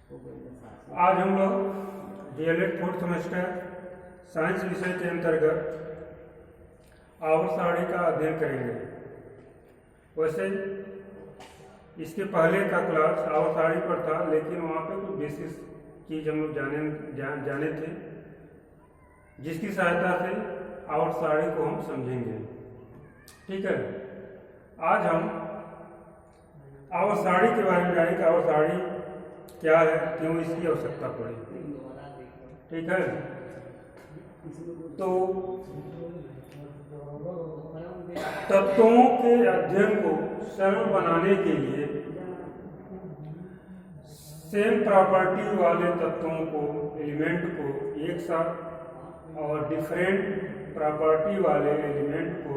आज हम लोग डीएलएड फोर्थ सेमेस्टर साइंस विषय के अंतर्गत आवर्त सारणी का अध्ययन करेंगे। वैसे इसके पहले का क्लास आवर्त सारणी पर था, लेकिन वहाँ पे कुछ बेसिक चीज हम लोग जाने थे, जिसकी सहायता से आवर्त सारणी को हम समझेंगे। ठीक है, आज हम आवर्त सारणी के बारे में जानेंगे। आवर्त सारणी क्या है, क्यों इसकी आवश्यकता पड़ी। ठीक है, तो तत्वों के अध्ययन को सरल बनाने के लिए सेम प्रॉपर्टी वाले तत्वों को, एलिमेंट को एक साथ और डिफरेंट प्रॉपर्टी वाले एलिमेंट को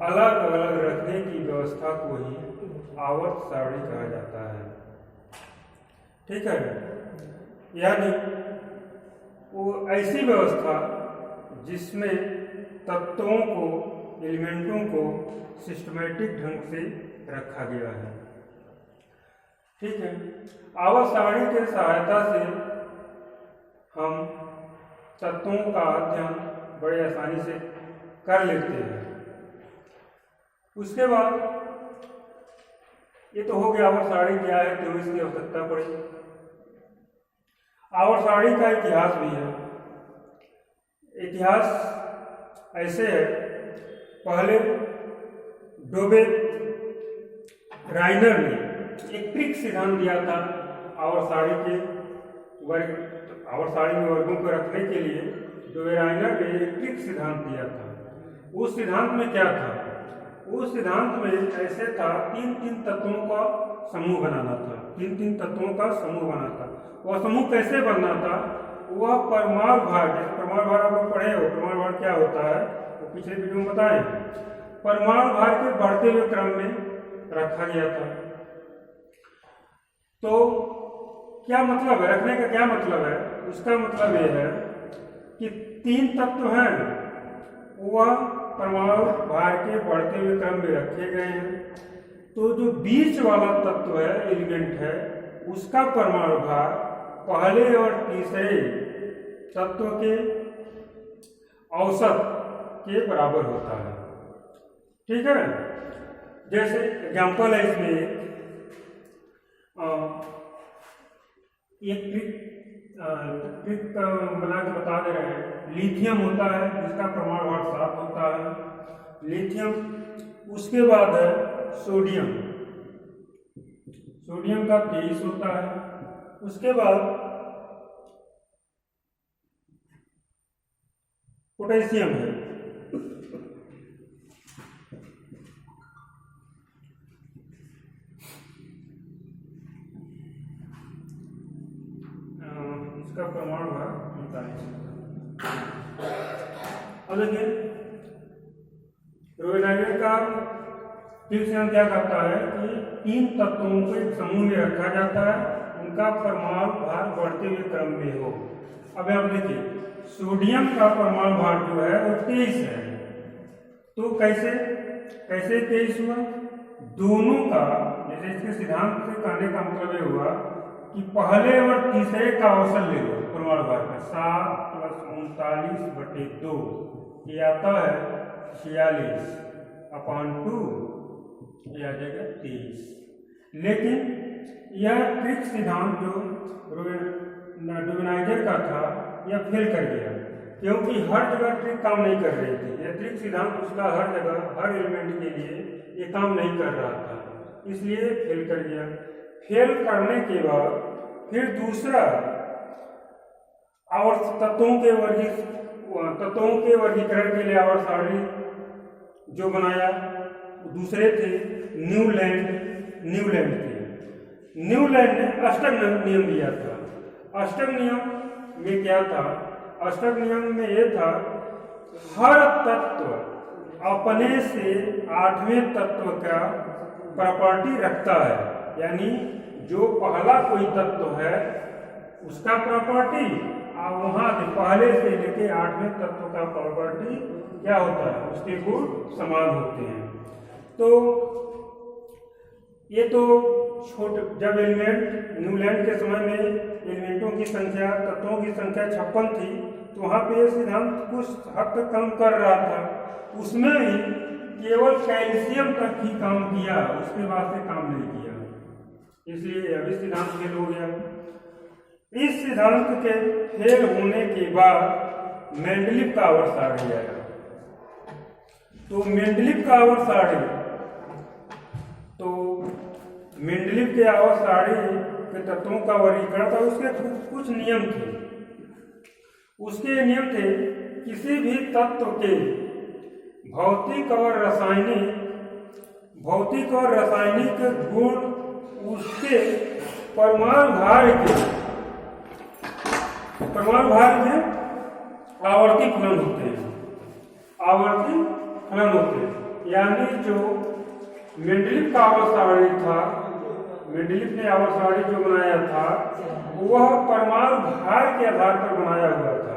अलग अलग रखने की व्यवस्था को ही आवर्त सारणी कहा जाता है। ठीक है, यानी वो ऐसी व्यवस्था जिसमें तत्वों को, एलिमेंटों को सिस्टमैटिक ढंग से रखा गया है। ठीक है, आवर्त सारणी के सहायता से हम तत्वों का अध्ययन बड़े आसानी से कर लेते हैं। उसके बाद ये तो हो गया आवर्त सारणी क्या है, क्यों इसकी आवश्यकता पड़ी। आवर्त सारणी का इतिहास भी है। इतिहास ऐसे है, पहले डोबे राइनर ने एक ट्रिक सिद्धांत दिया था आवर्त सारणी के आवर्त सारणी में वर्गों को रखने के लिए। डोबे राइनर ने एक ट्रिक सिद्धांत दिया था। उस सिद्धांत में क्या था? उस सिद्धांत में ऐसे था, तीन तत्वों का समूह बनाना था। तीन तत्वों का समूह बना था। वह समूह कैसे बनना था? वह परमाणु भार, जैसे परमाणु भार आप लोग पढ़े हो, परमाणु भार क्या होता है वो पिछले वीडियो में बताए। परमाणु भार के बढ़ते हुए क्रम में रखा गया था। तो क्या मतलब है, रखने का क्या मतलब है? उसका मतलब यह है कि तीन तत्व हैं, वह परमाणु भार के बढ़ते हुए क्रम में रखे गए हैं। तो जो बीच वाला तत्व है, एलिमेंट है, उसका परमाणु भार पहले और तीसरे तत्व के औसत के बराबर होता है। ठीक है, जैसे एग्जाम्पल है इसमें एक ट्रिक बना के बता दे रहे हैं। लिथियम होता है जिसका परमाणु भार 7 होता है, लिथियम। उसके बाद है सोडियम, सोडियम का 23 होता है। उसके बाद पोटेशियम है, इसका परमाणु भार 39। अब देखिए, रोवेनाइजर का ट्रिक सिद्धांत क्या कहता है कि तीन तत्वों को एक समूह में रखा जाता है, उनका परमाणु भार बढ़ते हुए क्रम में हो। अब आप देखिए, सोडियम का परमाणु भार जो है वो 23 है। तो कैसे 23 हुआ? दोनों का, जैसे इसके सिद्धांत से कहने का मतलब ये हुआ कि पहले और तीसरे का औसत ले लो परमाणु भार का। 7 + 39/2 ये आता है 46/2, ये आ जाएगा 23। लेकिन यह ट्रिक सिद्धांत जो रोवेनाइजर का था, यह फेल कर गया, क्योंकि हर जगह ट्रिक काम नहीं कर रही थी। यह ट्रिक सिद्धांत उसका हर जगह, हर एलिमेंट के लिए ये काम नहीं कर रहा था, इसलिए फेल कर गया। फेल करने के बाद फिर दूसरा आवर्त तत्वों के वर्गीकरण के लिए आवर्त सारणी जो बनाया दूसरे थे न्यूलैंड थे। न्यूलैंड ने अष्टक नियम दिया था। अष्टक नियम में क्या था? अष्टक नियम में यह था, हर तत्व अपने से 8वें तत्व का प्रॉपर्टी रखता है। यानी जो पहला कोई तत्व है उसका प्रॉपर्टी, और वहां से पहले से लेके 8वें तत्व का प्रॉपर्टी क्या होता है, उसके गुण समान होते हैं। तो ये तो जब एलिमेंट न्यूलैंड के समय में एलिमेंटों की संख्या, तत्वों की संख्या 56 थी, तो वहाँ पे ये सिद्धांत कुछ हद तक कम कर रहा था। उसमें ही केवल कैल्शियम तक ही काम किया, उसके बाद से काम नहीं किया, इसलिए अभी सिद्धांत फेल हो गया। इस सिद्धांत के फेल होने के बाद मेंडलीव का आवर्त सारणी आया। तो मेंडलीव का आवर्त सारणी, तो मेंडलीव के आवर्त सारणी के तत्वों का वर्गीकरण था, उसके कुछ नियम थे। उसके नियम थे, किसी भी तत्व के भौतिक और रासायनिक गुण उसके परमाणु भार के आवर्ती फलन होते हैं। आवर्ती फलन होते हैं, यानी जो मेंडलीव का आवर्त सारणी था, मेंडलीव ने आवर्त सारणी जो बनाया था, वह परमाणु भार के आधार पर बनाया हुआ था।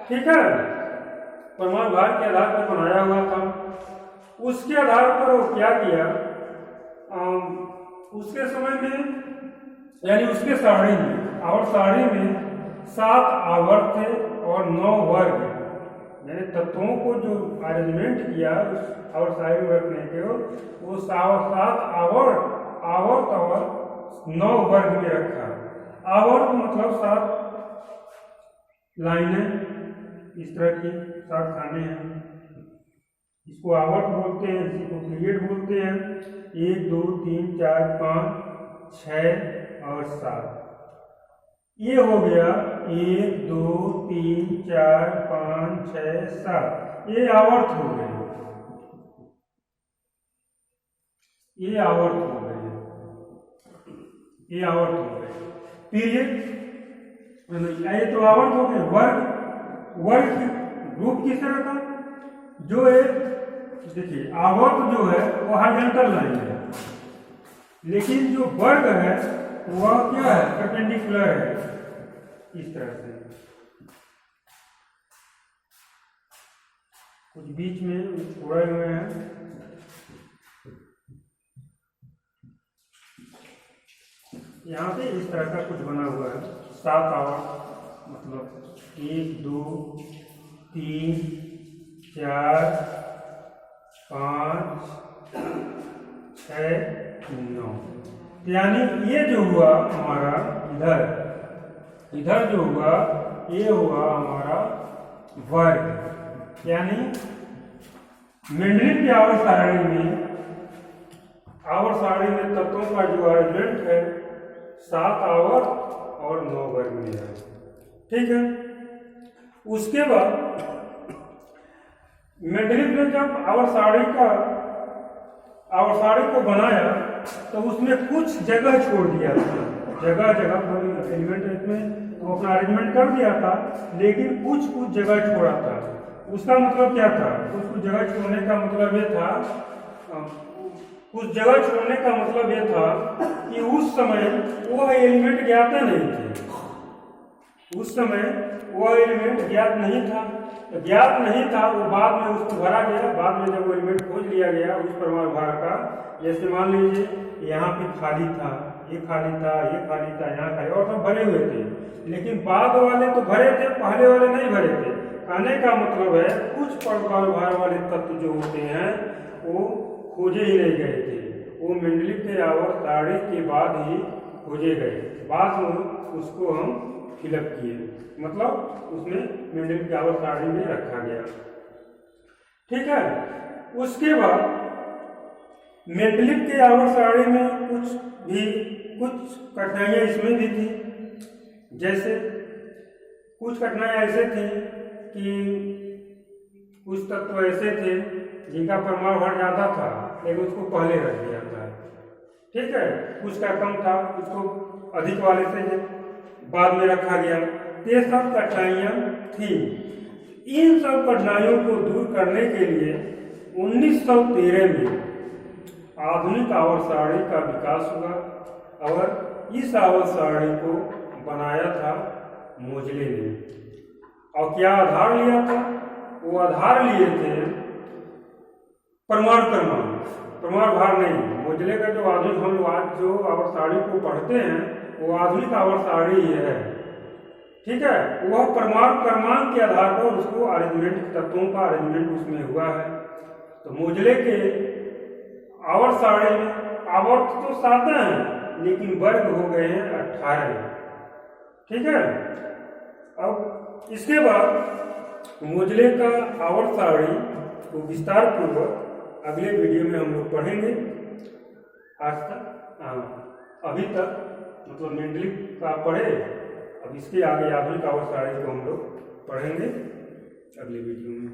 ठीक है, परमाणु भार के आधार पर बनाया हुआ था। उसके आधार पर वो क्या किया, उसके समय में, यानी उसके सारणी में, आवर्त सारणी में 7 आवर्त थे और 9 वर्ग। मैंने तत्वों को जो अरेंजमेंट किया उस आवर्त सारणी में रखने के, वो 7 आवर्त और 9 वर्ग में रखा। आवर्त मतलब 7 लाइनें, इस तरह की 7 खाने हैं, इसको आवर्त बोलते हैं, इसी को पीरियड बोलते हैं। 1 2 3 4 5 6 और 7, ये हो गया 1 2 3 4 5 6 7, ये आवर्त हो गए, ये आवर्त हो गए, ये आवर्त हो गए। पीरियड, ये तो आवर्त हो गए। वर्ग ग्रुप किस तरह का, जो एक, देखिए आवर्त जो है वो हॉरिजॉन्टल लाइन है, लेकिन जो वर्ग है वह क्या है, परपेंडिकुलर है, इस तरह से। कुछ बीच में छोड़े हुए हैं, यहाँ पे इस तरह का कुछ बना हुआ है। 7 आवर्त मतलब 1 2 3 4 5 6 9, यानी ये जो हुआ हमारा इधर जो हुआ, ये हुआ हमारा वर्ग। यानी मेंडलीव की आवर्त सारणी में तत्वों का जो अरेंजमेंट है 7 आवर्त और 9 वर्ग में है। ठीक है, उसके बाद मेंडलीव ने जब आवर्त सारणी को बनाया तो उसमें कुछ जगह छोड़ दिया था, जगह पर एलिमेंट में वो अपना अरेंजमेंट कर दिया था, लेकिन कुछ जगह छोड़ा था। उसका मतलब क्या था, कुछ जगह छोड़ने का मतलब ये था, कि उस समय वह एलिमेंट ज्ञात नहीं थे, उस समय वह एलिमेंट ज्ञात नहीं था, वो बाद में उसको भरा गया। बाद में जब वो एलिमेंट खोज लिया गया उस परमाणु भार का, जैसे मान लीजिए यहाँ पे खाली था, ये खाली था, यहाँ खाली, और सब भरे हुए थे, लेकिन बाद वाले तो भरे थे, पहले वाले नहीं भरे थे। कहने का मतलब है कुछ परमाणु भार वाले तत्व जो होते हैं वो खोजे ही नहीं गए थे, वो मेंडलीव के आवर्त सारणी के बाद ही खोजे गए, बाद में उसको हम फिलअप किए, मतलब उसमें मेंडलीव के आवर्त सारणी में रखा गया। ठीक है, उसके बाद मेंडलीव के आवर्त सारणी में कुछ कठिनाइयाँ इसमें भी थी। जैसे कुछ कठिनाइयाँ ऐसे थी कि कुछ तत्व ऐसे थे जिनका परमाणु भार ज़्यादा था, लेकिन उसको पहले रख दिया था। ठीक है, कुछ का कम था, उसको अधिक वाले से बाद में रखा गया। ये सब कठिनाइयाँ थी। इन सब कठिनाइयों को दूर करने के लिए 1913 में आधुनिक आवर्त सारणी का विकास हुआ और इस आवर्त सारणी को बनाया था मोजले ने। और क्या आधार लिया था, वो आधार लिए थे परमाणु क्रमांक। प्रमाण भार नहीं। मोजले का जो आधुनिक हम लोग आज जो आवर्त सारणी को पढ़ते हैं वो आधुनिक आवर्त सारणी ही है, ठीक है। वह परमाणु क्रमांक के आधार पर उसको अरेंजमेंट तत्वों का अरेंजमेंट उसमें हुआ है। तो मोजले के आवर्त सारणी में आवर्त तो 7 हैं लेकिन वर्ग हो गए हैं 18, ठीक है। अब इसके बाद मोजले का आवर्त सारणी को विस्तार पूर्वक अगले वीडियो में हम लोग पढ़ेंगे। आज तक अभी तक मतलब मेंडलिक का पढ़े, अब इसके आगे आधुनिक आवर्त सारणी को हम लोग पढ़ेंगे अगले वीडियो में।